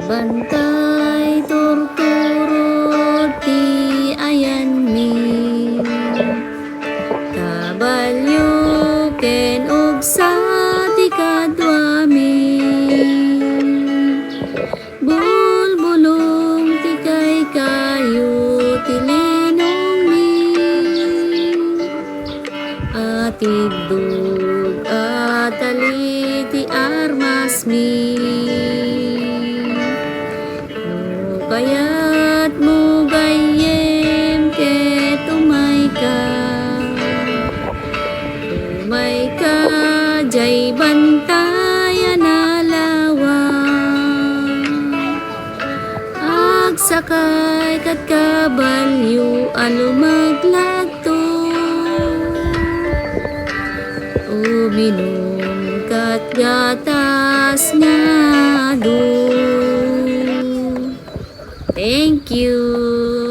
Bantay torturo ti ayan mi kabalyo ken og sa ti kadwa mi bulbulong ti kay kayo ti linong mi atidog at ali ti armas mi kaya't mo gayem ket umay ka jay bantayan alawang agsakay kat kabalyo alumaglato uminom kat gatas nga do. Thank you.